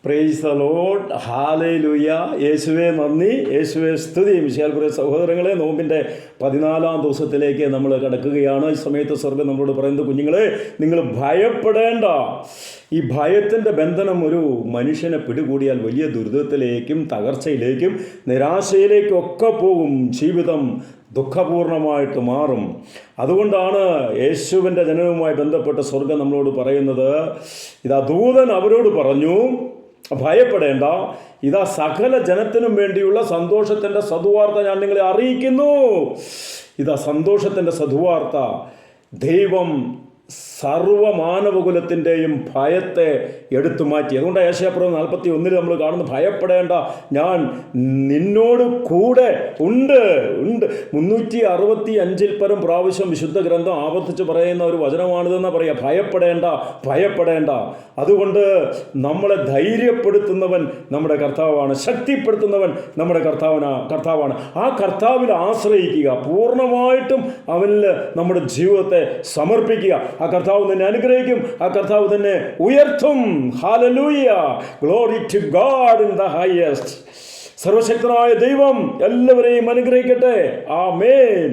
Praise the Lord, hallelujah. യേശുവേ നന്ദി, യേശുവേ സ്തുതി. മിശിഹായിൽ സഹോദരങ്ങളെ, നോമ്പിൻ്റെ 14-ാം ദിവസത്തിലേക്ക് നമ്മൾ കിടക്കുകയാണ്. ഈ സമയത്ത് സ്വർഗ്ഗം നമ്മളോട് പറയുന്നത്, കുഞ്ഞുങ്ങളെ, നിങ്ങൾ ഭയപ്പെടേണ്ട. ഈ ഭയത്തിൻ്റെ ബന്ധനം ഒരു മനുഷ്യനെ പിടികൂടിയാൽ വലിയ ദുരിതത്തിലേക്കും തകർച്ചയിലേക്കും നിരാശയിലേക്കും ഒക്കെ പോകും. ജീവിതം ദുഃഖപൂർണമായിട്ട് മാറും. അതുകൊണ്ടാണ് യേശുവിൻ്റെ ജനനവുമായി ബന്ധപ്പെട്ട് സ്വർഗ്ഗം നമ്മളോട് പറയുന്നത്, ഇതാ ദൂതൻ അവരോട് പറഞ്ഞു, ഭയപ്പെടേണ്ട, ഇതാ സകല ജനത്തിനും വേണ്ടിയുള്ള സന്തോഷത്തിൻ്റെ സദ്വാർത്ത ഞാൻ നിങ്ങളെ അറിയിക്കുന്നു. ഇതാ സന്തോഷത്തിൻ്റെ സദ്വാർത്ത. ദൈവം സർവമാനവകുലത്തിൻ്റെയും ഭയത്തെ എടുത്തു മാറ്റി. അതുകൊണ്ട് യേശയ്യാപ്രവചനം 41 നമ്മൾ കാണുന്നു, ഭയപ്പെടേണ്ട, ഞാൻ നിന്നോട് കൂടെ ഉണ്ട്. 365 പരം പ്രാവശ്യം വിശുദ്ധ ഗ്രന്ഥം ആവർത്തിച്ച് പറയുന്ന ഒരു വചനമാണിതെന്ന് പറയുക. ഭയപ്പെടേണ്ട, ഭയപ്പെടേണ്ട. അതുകൊണ്ട് നമ്മളെ ധൈര്യപ്പെടുത്തുന്നവൻ നമ്മുടെ കർത്താവാണ്, ശക്തിപ്പെടുത്തുന്നവൻ നമ്മുടെ കർത്താവാണ്. ആ കർത്താവിൽ ആശ്രയിക്കുക, പൂർണ്ണമായിട്ടും അവനിൽ നമ്മുടെ ജീവിതത്തെ സമർപ്പിക്കുക. ആ കർത്താവ് തന്നെ അനുഗ്രഹിക്കും, ആ കർത്താവ് തന്നെ ഉയർത്തും. Hallelujah, glory to God in the highest. സർവശക്തനായ ദൈവം എല്ലാവരെയും അനുഗ്രഹിക്കട്ടെ. ആമേൻ.